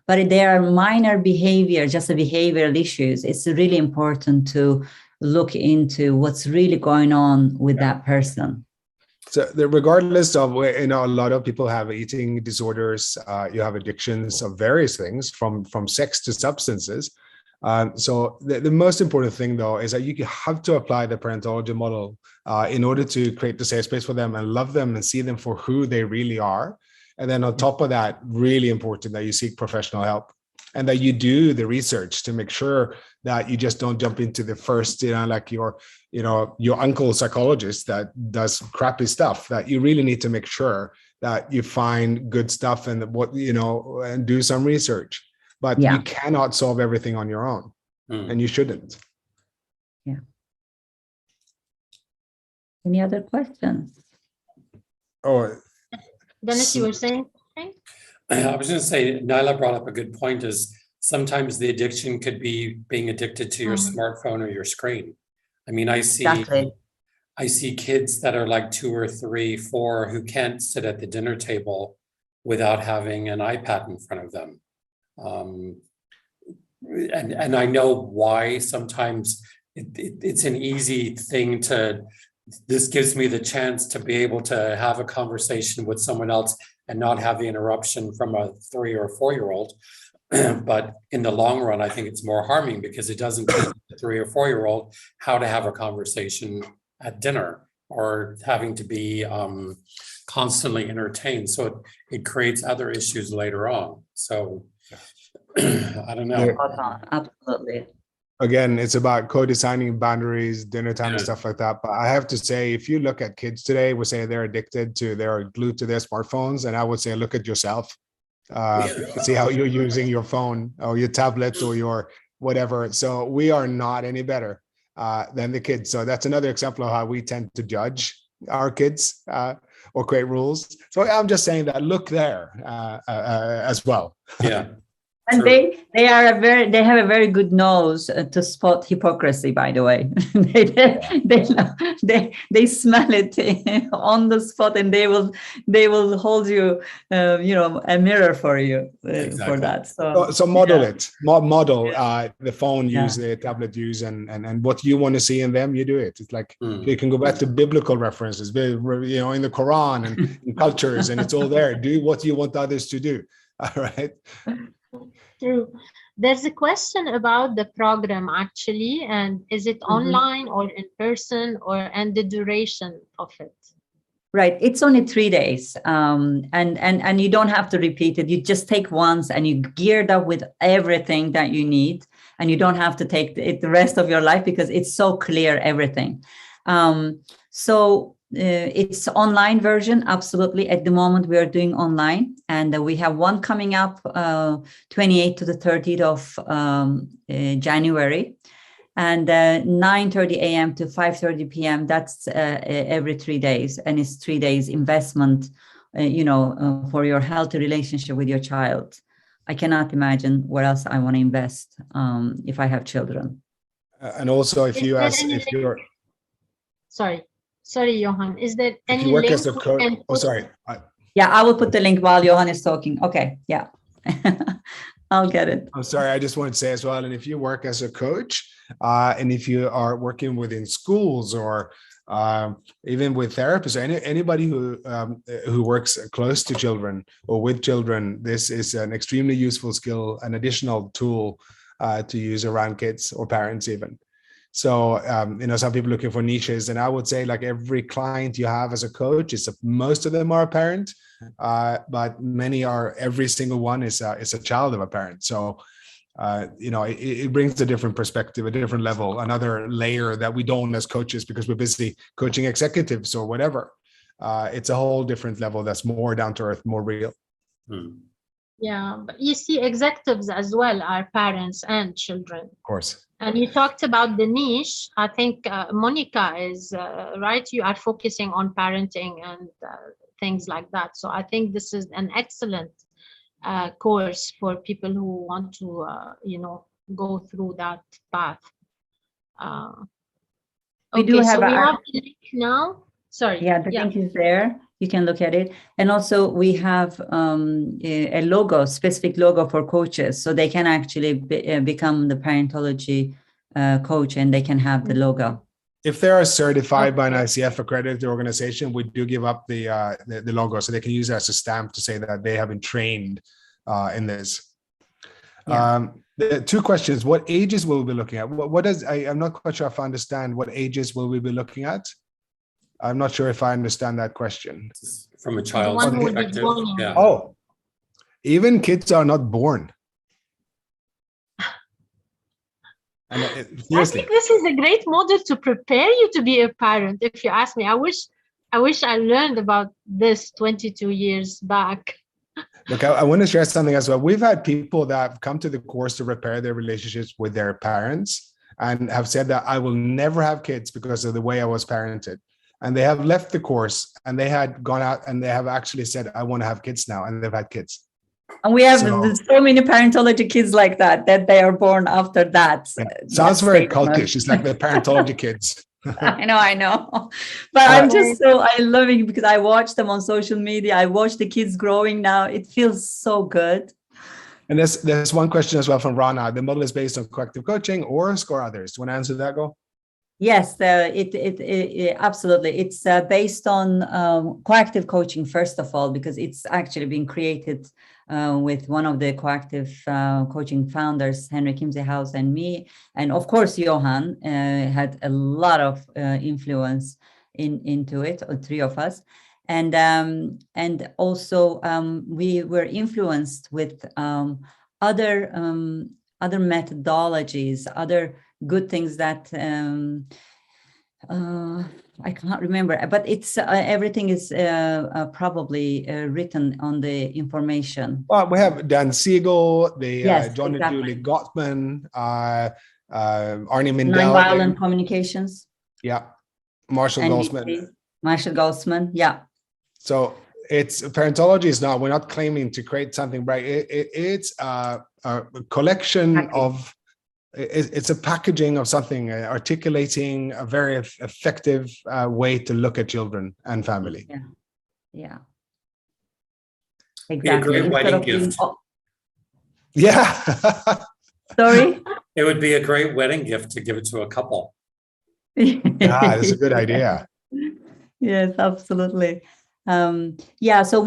B: but there are minor behavior, just behavioral issues. It's really important to look into what's really going on with that person.
C: So regardless of, a lot of people have eating disorders, you have addictions of various things from sex to substances. So the most important thing though, is that you have to apply the Parentology model in order to create the safe space for them and love them and see them for who they really are. And then on top of that, really important that you seek professional help and that you do the research to make sure that you just don't jump into the first, like your uncle psychologist that does crappy stuff, that you really need to make sure that you find good stuff and and do some research. But you cannot solve everything on your own, and you shouldn't.
B: Yeah. Any other questions?
C: Oh,
A: Dennis, you were saying something?
D: I was going to say, Nyla brought up a good point, is sometimes the addiction could be being addicted to your smartphone or your screen. I mean, I see kids that are like 2 or 3, 4 who can't sit at the dinner table without having an iPad in front of them. And I know why. Sometimes it's an easy thing this gives me the chance to be able to have a conversation with someone else and not have the interruption from a 3 or 4-year-old. But in the long run, I think it's more harming because it doesn't teach the 3 or 4-year-old how to have a conversation at dinner, or having to be constantly entertained. So it creates other issues later on. So I don't know.
B: Absolutely.
C: Again, it's about co-designing boundaries, dinner time and stuff like that. But I have to say, if you look at kids today, we say they're glued to their smartphones. And I would say, look at yourself. See how you're using your phone or your tablet or your whatever. So we are not any better than the kids. So that's another example of how we tend to judge our kids or create rules. So I'm just saying that look there as well.
D: Yeah.
B: And they have a very good nose to spot hypocrisy, by the way. they smell it on the spot, and they will hold you a mirror for you for that.
C: So model it. Model the phone use, the tablet use, and what you want to see in them, you do it. It's like you can go back to biblical references, in the Quran and in cultures, and it's all there. Do what you want others to do. All right.
A: True. There's a question about the program actually, and is it online or in person, and the duration of it?
B: Right. It's only 3 days, and you don't have to repeat it. You just take once, and you geared up with everything that you need, and you don't have to take it the rest of your life because it's so clear everything. It's online version. Absolutely. At the moment, we are doing online, and we have one coming up 28th to the 30th of January, and 9:30 a.m. to 5:30 p.m. That's every 3 days, and it's 3 days investment, for your healthy relationship with your child. I cannot imagine where else I want to invest if I have children.
C: And also, if you're
A: Sorry, Johan. Is there any
C: if you work
A: link?
C: as a coach? Oh, sorry.
B: Yeah, I will put the link while Johan is talking. Okay, yeah. I'll get it.
C: I'm sorry. I just wanted to say as well, and if you work as a coach, and if you are working within schools or even with therapists, or anybody who works close to children or with children, this is an extremely useful skill, an additional tool to use around kids or parents even. So, some people looking for niches, and I would say like every client you have as a coach, most of them are a parent, but every single one is a child of a parent. So, it brings a different perspective, a different level, another layer that we don't as coaches because we're busy coaching executives or whatever. It's a whole different level that's more down to earth, more real.
A: Yeah, but you see, executives as well are parents and children.
C: Of course.
A: And you talked about the niche. I think Monica is right. You are focusing on parenting and things like that. So I think this is an excellent course for people who want to, go through that path.
B: We do have
A: we have the link now. Sorry.
B: Yeah, the link is there. You can look at it. And also we have a logo, specific logo for coaches. So they can actually become the Parentology coach, and they can have the logo.
C: If they are certified by an ICF accredited organization, we do give up the logo, so they can use it as a stamp to say that they have been trained in this. Yeah. The 2 questions: what ages will we be looking at? I'm not quite sure if I understand what ages will we be looking at. I'm not sure if I understand that question.
D: From a child's perspective. Yeah.
C: Oh, even kids are not born. And
A: I think this is a great model to prepare you to be a parent. If you ask me, I wish I wish I learned about this 22 years back.
C: Look, I want to share something as well. We've had people that have come to the course to repair their relationships with their parents and have said that I will never have kids because of the way I was parented. And they have left the course and they had gone out and they have actually said, I want to have kids now. And they've had kids.
B: And we have so many parentology kids like that they are born after that.
C: Yeah. Sounds very cultish. It's like the parentology kids.
B: I know. But I'm just I love it because I watch them on social media. I watch the kids growing now. It feels so good.
C: And there's one question as well from Rana. The model is based on corrective coaching or score others. Do you want to answer that, Go?
B: Yes, it absolutely. It's based on coactive coaching, first of all, because it's actually been created with one of the coactive coaching founders, Henry Kimsey-House, and me. And of course, Johan had a lot of influence into it, all three of us. And also we were influenced with other methodologies, other good things that I can't remember, but it's everything is probably written on the information.
C: Well, we have Dan Siegel,
B: Yes,
C: John and
B: exactly.
C: Julie Gottman, Arnie Mindell.
B: Nonviolent communications.
C: Yeah, Marshall Goldsman.
B: Marshall Goldsman, yeah.
C: So it's Parentology is not, we're not claiming to create something, right? It's a collection of, it's a packaging of something, articulating a very effective way to look at children and family.
B: Yeah, yeah. Exactly.
D: Be a great wedding gift.
C: Yeah.
B: Sorry?
D: It would be a great wedding gift to give it to a couple.
C: Yeah, that's a good idea.
B: Yes, absolutely. Yeah, so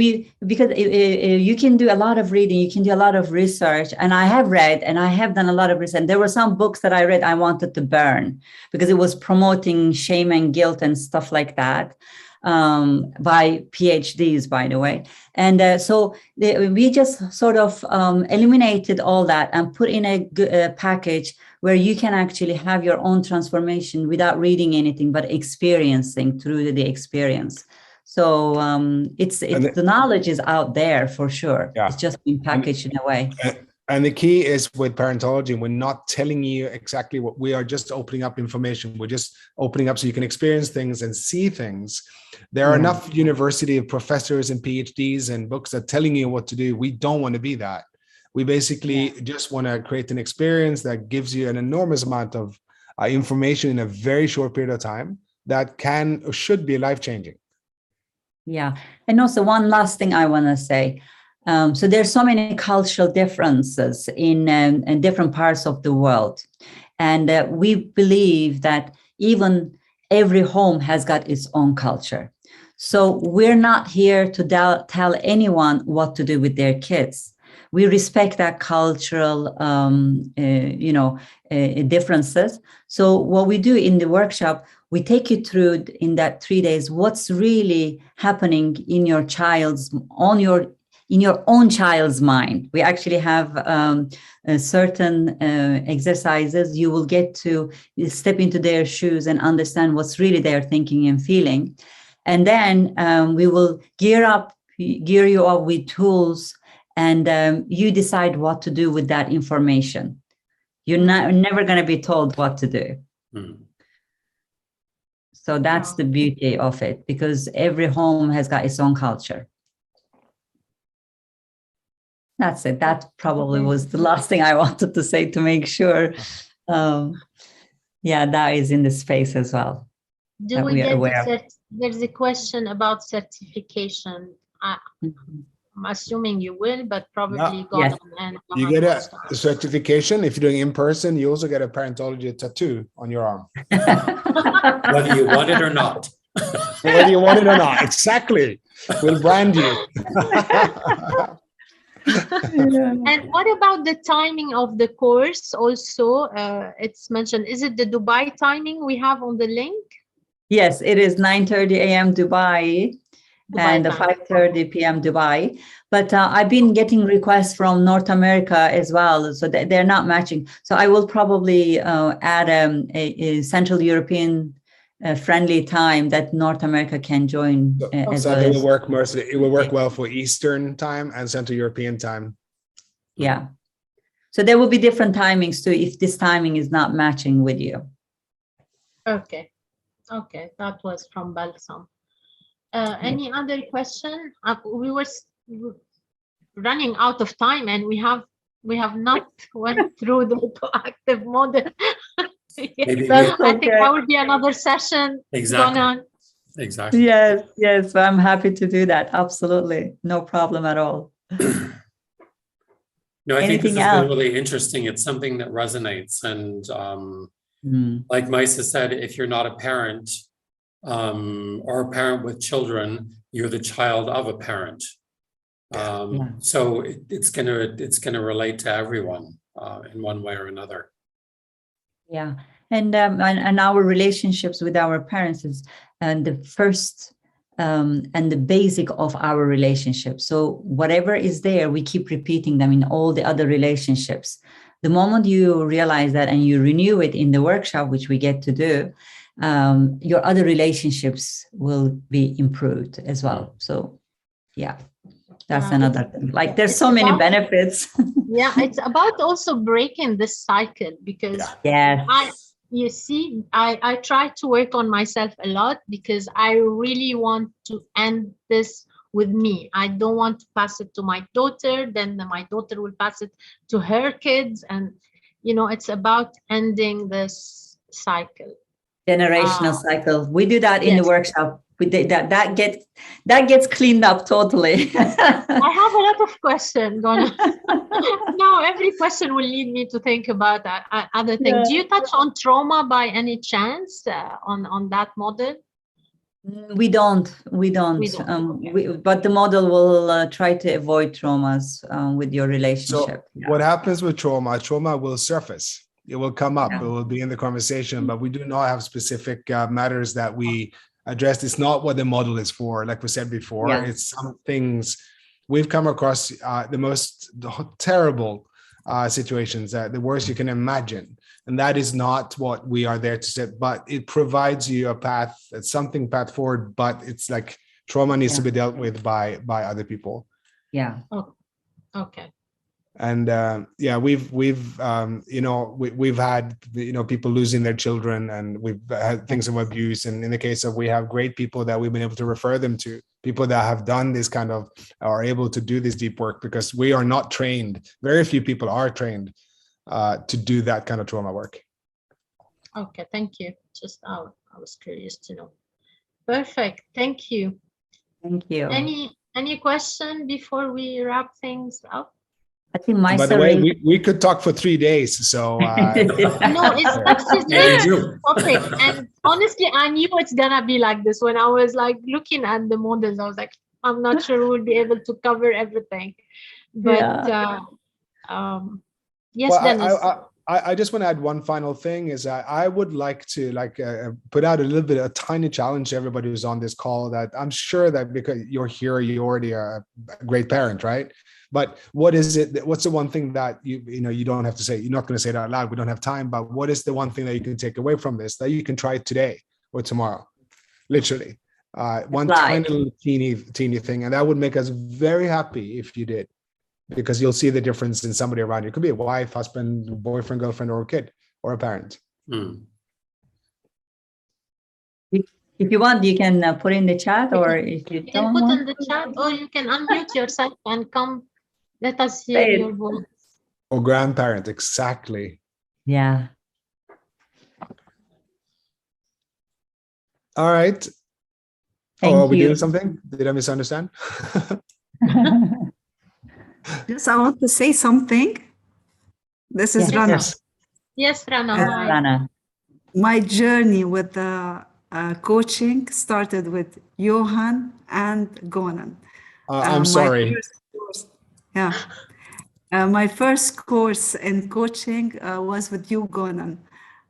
B: because you can do a lot of reading, you can do a lot of research, and I have read and I have done a lot of research. There were some books that I read I wanted to burn because it was promoting shame and guilt and stuff like that, by PhDs, by the way. And so we just sort of eliminated all that and put in a package where you can actually have your own transformation without reading anything, but experiencing through the experience. So the knowledge is out there for sure. Yeah. It's just been packaged in a way.
C: And the key is with Parentology, we're not telling you exactly what we are, just opening up information. We're just opening up so you can experience things and see things. There are enough university professors and PhDs and books that are telling you what to do. We don't want to be that. We basically just want to create an experience that gives you an enormous amount of information in a very short period of time that can or should be life-changing.
B: Yeah. And also one last thing I want to say. So there's so many cultural differences in different parts of the world. And we believe that even every home has got its own culture. So we're not here to tell anyone what to do with their kids. We respect that cultural, differences. So what we do in the workshop, we take you through in that 3 days what's really happening in your own child's mind. We actually have certain exercises. You will get to step into their shoes and understand what's really they're thinking and feeling. And then we will gear you up with tools, and you decide what to do with that information. You're never going to be told what to do. Mm-hmm. So that's the beauty of it, because every home has got its own culture. That's it. That probably was the last thing I wanted to say to make sure. That is in the space as well.
A: Do we get there's a question about certification. I'm assuming you will, but probably
C: yes. You get a certification. If you're doing in person, you also get a Parentology tattoo on your arm.
D: Whether you want it or not.
C: Whether you want it or not. Exactly. We'll brand you.
A: And what about the timing of the course also? It's mentioned, is it the Dubai timing we have on the link?
B: Yes, it is 9:30 a.m. Dubai and 5:30 p.m. Dubai. But I've been getting requests from North America as well, so they're not matching. So I will probably add a Central European friendly time that North America can join.
C: So it will work mostly. It will work well for Eastern time and Central European time.
B: Yeah. So there will be different timings too if this timing is not matching with you.
A: Okay. Okay, that was from Balsam. Any other question? We were running out of time, and we have not went through the proactive model. I think that would be another session.
D: Exactly. Exactly.
B: Yes, I'm happy to do that. Absolutely, no problem at all.
D: No, I think this has been really interesting. It's something that resonates, and like Maisa said, if you're not a parent or a parent with children, you're the child of a parent. So it's gonna relate to everyone in one way or another.
B: Yeah, and our relationships with our parents is the first and the basic of our relationship. So whatever is there, we keep repeating them in all the other relationships. The moment you realize that and you renew it in the workshop, which we get to do, your other relationships will be improved as well. So yeah, that's another thing. Like there's so many benefits.
A: Yeah, it's about also breaking this cycle, because you see, I try to work on myself a lot because I really want to end this with me. I don't want to pass it to my daughter, then my daughter will pass it to her kids. And, you know, it's about ending this cycle.
B: Generational cycle. We do that in the workshop. We did that gets cleaned up totally.
A: I have a lot of questions, Gonan. Now every question will lead me to think about other things. Do you touch on trauma by any chance on that model?
B: We don't. But the model will try to avoid traumas with your relationship.
C: So what happens with trauma? Trauma will surface. It will come up. It will be in the conversation, but we do not have specific matters that we addressed. It's not what the model is for. Like we said before, it's some things we've come across the most terrible situations, the worst you can imagine. And that is not what we are there to set, but it provides you a path, path forward, but it's like trauma needs to be dealt with by other people.
B: Yeah.
A: Oh, okay.
C: And we've had people losing their children, and we've had things of abuse, and in the case of, we have great people that we've been able to refer them to, people that have done this kind of, are able to do this deep work, because we are not trained. Very few people are trained to do that kind of trauma work.
A: Okay, thank you. Just I was curious to know. Perfect. Thank you.
B: Thank you.
A: Any question before we wrap things up?
B: I think
C: by the way, we could talk for 3 days. So
A: no, it's such a great topic. And honestly, I knew it's gonna be like this. When I was like looking at the models, I was like, I'm not sure we'll be able to cover everything. But yes,
C: well,
A: Dennis.
C: I just want to add one final thing, is I would like to put out a tiny challenge to everybody who's on this call, that I'm sure that because you're here, you're already a great parent, right? But what's the one thing that you don't have to say, you're not going to say it out loud, we don't have time, but what is the one thing that you can take away from this, that you can try today or tomorrow? Literally. One tiny little teeny thing. And that would make us very happy if you did, because you'll see the difference in somebody around you. It could be a wife, husband, boyfriend, girlfriend, or a kid, or a parent.
B: If you want, you can put in the chat, or if you don't
A: put
B: want,
A: in the chat, or you can unmute yourself and come. Let us hear your voice.
C: Or grandparent, exactly.
B: Yeah.
C: All right. Are we doing something? Did I misunderstand?
E: Yes, I want to say something. This is Rana.
A: Yes, Rana.
B: Rana.
E: My journey with the coaching started with Johan and Gonan.
C: I'm sorry.
E: My first course in coaching was with you, Gonan,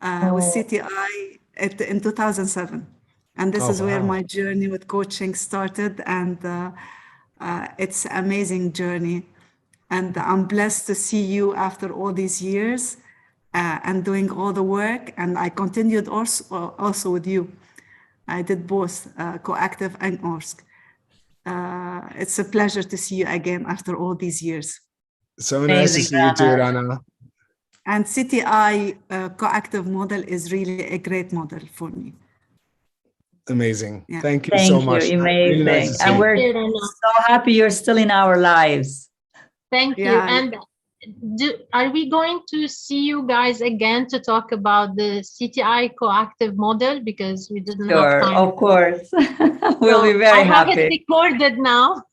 E: with CTI in 2007. And this is where my journey with coaching started. And it's an amazing journey. And I'm blessed to see you after all these years and doing all the work. And I continued also with you. I did both Coactive and ORSC. It's a pleasure to see you again after all these years.
C: So nice to see you too, Rana.
E: And CTI Coactive model is really a great model for me.
C: Amazing.
E: Yeah.
C: Thank you so much.
B: Amazing.
C: Really nice to see
B: And
C: you.
B: we're so happy you're still in our lives.
A: Thank you.
E: Yeah.
A: And are we going to see you guys again to talk about the CTI Coactive model? Because we didn't have time.
B: Of course. We'll be very happy.
A: I have it recorded now.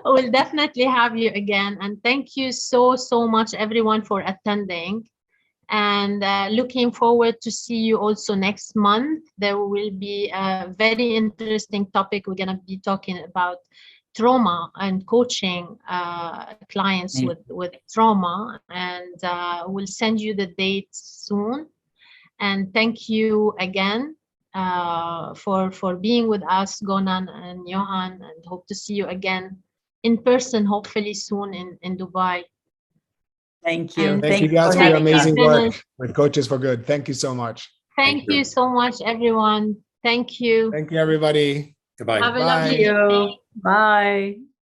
A: We'll definitely have you again. And thank you so much, everyone, for attending. And looking forward to see you also next month. There will be a very interesting topic. We're going to be talking about trauma and coaching clients with trauma, and we'll send you the dates soon. And thank you again for being with us, Gonan and Johan, and hope to see you again in person, hopefully soon in Dubai.
B: Thank you.
C: And thank you guys for your amazing work with Coaches for Good. Thank you so much.
A: Thank you so much, everyone. Thank you.
C: Thank you, everybody.
D: Goodbye.
A: Have a
C: Bye.
A: lovely day.
B: Bye.